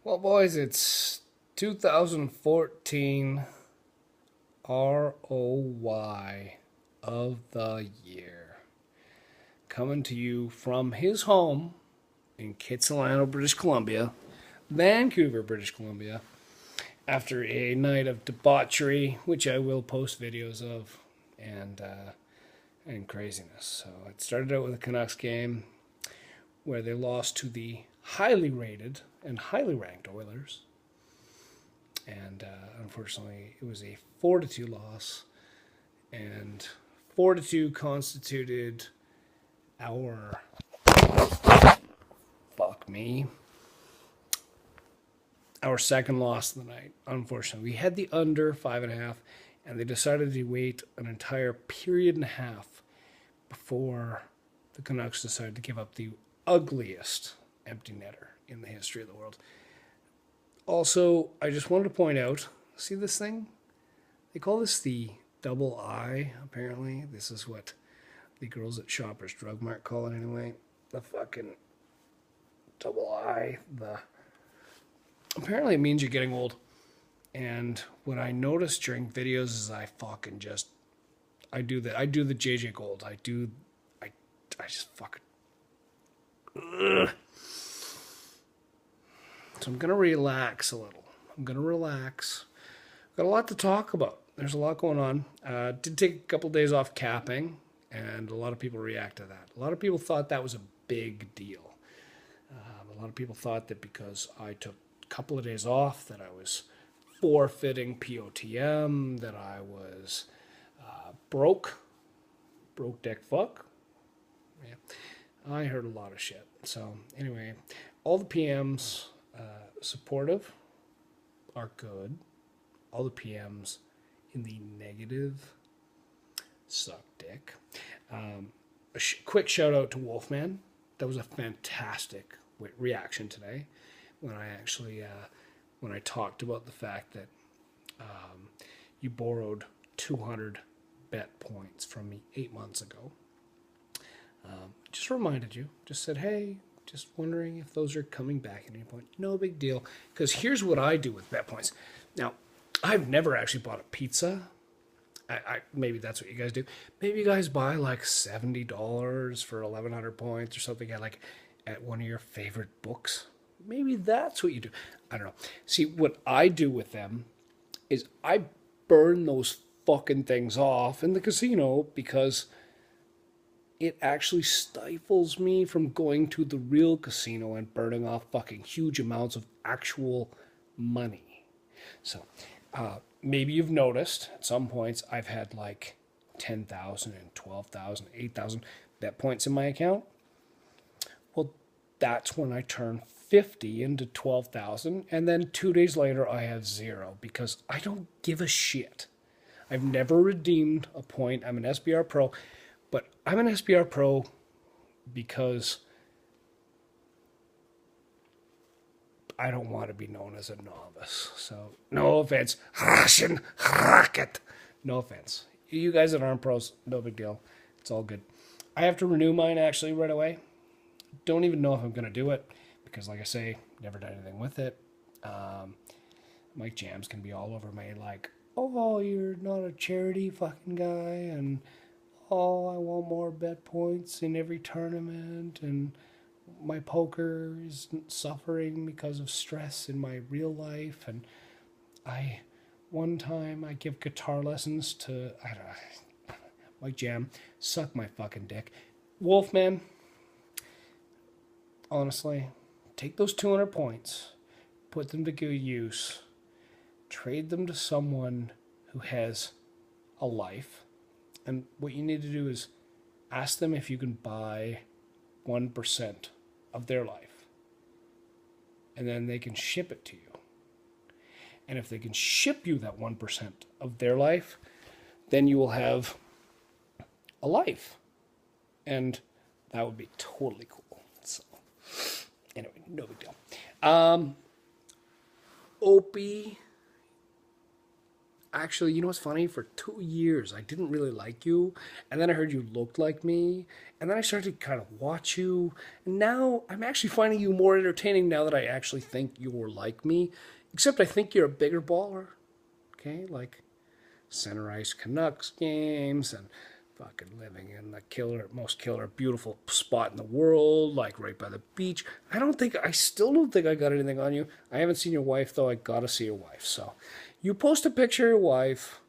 Well, boys, it's 2014 ROY of the year. Coming to you from his home in Kitsilano, British Columbia, Vancouver, British Columbia, after a night of debauchery, which I will post videos of, and craziness. So it started out with a Canucks game where they lost to the highly rated and highly ranked Oilers. And unfortunately, it was a 4-2 loss. And 4-2 constituted our, fuck me, our second loss of the night. Unfortunately, we had the under 5.5, and they decided to wait an entire period and a half before the Canucks decided to give up the ugliest empty netter in the history of the world. Also, I just wanted to point out, see this thing? They call this the double I, apparently. This is what the girls at Shoppers Drug Mart call it anyway. The fucking double I. Apparently it means you're getting old. And what I notice during videos is I fucking just, I do the JJ Gold. I just fucking, ugh. So I'm going to relax a little. Got a lot to talk about. There's a lot going on. Did take a couple of days off capping, and a lot of people react to that. A lot of people thought that was a big deal. A lot of people thought that because I took a couple of days off, that I was forfeiting POTM, that I was broke deck fuck. Yeah, I heard a lot of shit. So anyway, all the PMs supportive are good. All the PMs in the negative suck dick. Quick shout out to Wolfman. That was a fantastic reaction today when I actually when I talked about the fact that you borrowed 200 bet points from me 8 months ago. Just reminded you. Just said, hey, just wondering if those are coming back at any point. No big deal. Because here's what I do with bet points. Now, I've never actually bought a pizza. Maybe that's what you guys do. Maybe you guys buy like $70 for 1,100 points or something at one of your favorite books. Maybe that's what you do. I don't know. See, what I do with them is I burn those fucking things off in the casino because it actually stifles me from going to the real casino and burning off fucking huge amounts of actual money. So, maybe you've noticed at some points I've had like 10,000 and 12,000, 8,000 bet points in my account. Well, that's when I turn 50 into 12,000, and then 2 days later I have zero because I don't give a shit. I've never redeemed a point. I'm an SBR Pro. But I'm an SBR Pro because I don't want to be known as a novice. So, no offense. No offense. You guys that aren't pros, no big deal. It's all good. I have to renew mine actually right away. Don't even know if I'm going to do it because, like I say, never done anything with it. Mike Jams can be all over me like, oh, you're not a charity fucking guy, and oh, I want more bet points in every tournament, and my poker is suffering because of stress in my real life. And one time I give guitar lessons to, I don't know, Mike Jam, suck my fucking dick. Wolfman, honestly, take those 200 points, put them to good use, trade them to someone who has a life. And what you need to do is ask them if you can buy 1% of their life. And then they can ship it to you. And if they can ship you that 1% of their life, then you will have a life. And that would be totally cool. So, anyway, no big deal. Outie actually, you know what's funny? For 2 years, I didn't really like you. And then I heard you looked like me. And then I started to kind of watch you. And now I'm actually finding you more entertaining now that I actually think you're like me. Except I think you're a bigger baller. Okay? Like center ice Canucks games and fucking living in the most killer, beautiful spot in the world, like right by the beach. I still don't think I got anything on you. I haven't seen your wife, though. I gotta see your wife. So you post a picture of your wife,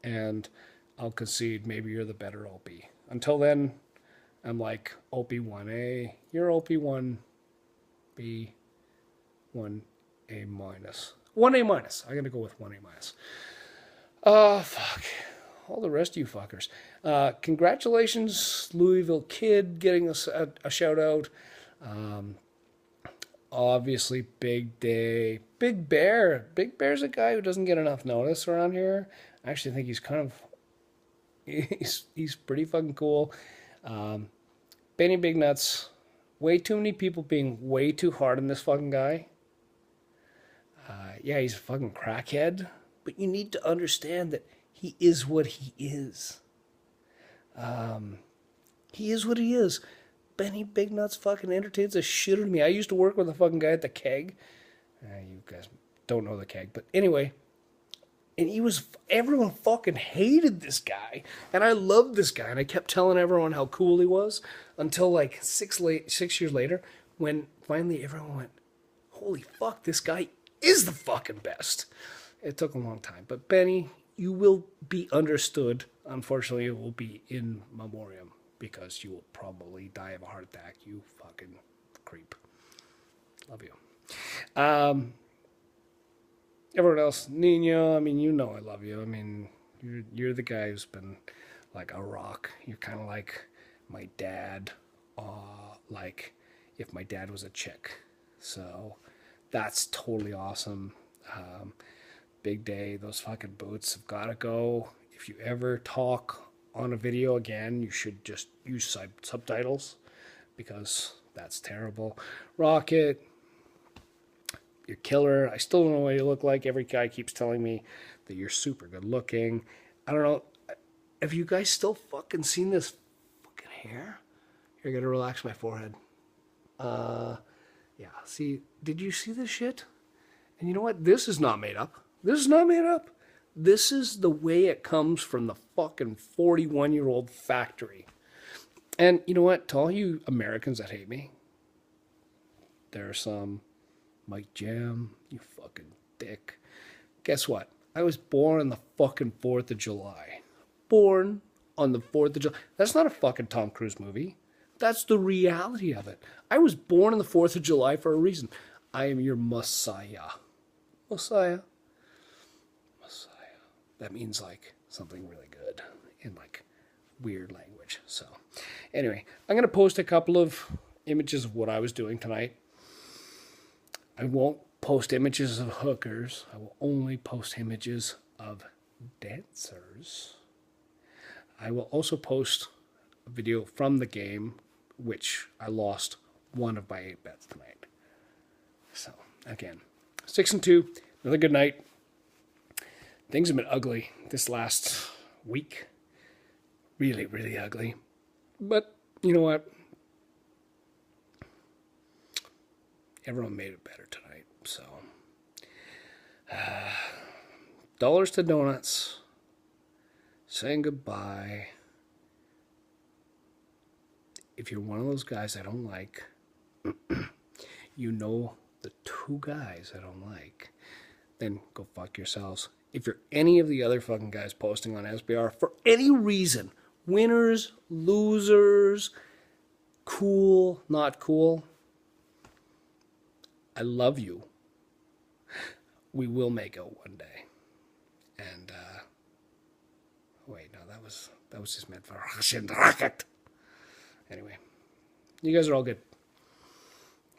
and I'll concede maybe you're the better Opie. Until then, I'm like Opie 1A. You're Opie 1B, 1A minus. 1A minus. I'm gonna go with 1A minus. Fuck. All the rest of you fuckers. Congratulations, Louisville Kid, getting a shout out. Obviously, big day. Big Bear. Big Bear's a guy who doesn't get enough notice around here. I actually think he's pretty fucking cool. Benny Big Nuts. Way too many people being way too hard on this fucking guy. Yeah, he's a fucking crackhead. But you need to understand that he is what he is. He is what he is. Benny Big Nuts fucking entertains the shit out of me. I used to work with a fucking guy at the Keg. You guys don't know the Keg, but anyway. And everyone fucking hated this guy. And I loved this guy. And I kept telling everyone how cool he was until like 6 years later when finally everyone went, holy fuck, this guy is the fucking best. It took a long time. But Benny, you will be understood. Unfortunately, it will be in memoriam because you will probably die of a heart attack. You fucking creep. Love you. Everyone else, Nino, I mean, you know I love you. I mean, you're the guy who's been like a rock. You're kind of like my dad, like if my dad was a chick. So that's totally awesome. Big day. Those fucking boots have got to go. If you ever talk on a video again, you should just use subtitles because that's terrible. Rocket, you're killer. I still don't know what you look like. Every guy keeps telling me that you're super good looking. I don't know. Have you guys still fucking seen this fucking hair? Here, I gotta relax my forehead. Yeah. See, did you see this shit? And you know what? This is not made up. This is not made up. This is the way it comes from the fucking 41-year-old factory. And you know what? To all you Americans that hate me, there's some Mike Jam, you fucking dick. Guess what? I was born on the fucking 4th of July. Born on the 4th of July. That's not a fucking Tom Cruise movie. That's the reality of it. I was born on the 4th of July for a reason. I am your Messiah. Messiah. That means like something really good in like weird language. So anyway, I'm going to post a couple of images of what I was doing tonight. I won't post images of hookers. I will only post images of dancers. I will also post a video from the game, which I lost one of my 8 bets tonight. So again, 6-2, another good night. Things have been ugly this last week. Really, really ugly. But you know what? Everyone made it better tonight. So, dollars to donuts. Saying goodbye. If you're one of those guys I don't like, you know the 2 guys I don't like, then go fuck yourselves. If you're any of the other fucking guys posting on SBR for any reason, winners, losers, cool, not cool, I love you. We will make it one day. And, wait, no, that was just meant for Russian rocket. Anyway, you guys are all good.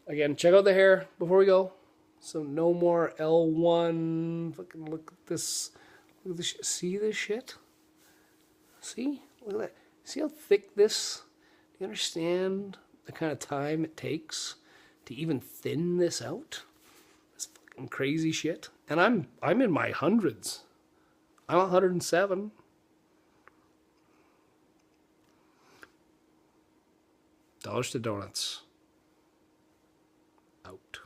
Again, check out the hair before we go. So no more L1. Fucking look at this. Look at this. See this shit? See? Look at that. See how thick this? Do you understand the kind of time it takes to even thin this out? This fucking crazy shit. And I'm in my hundreds. I'm 107. Dollars to donuts. Out.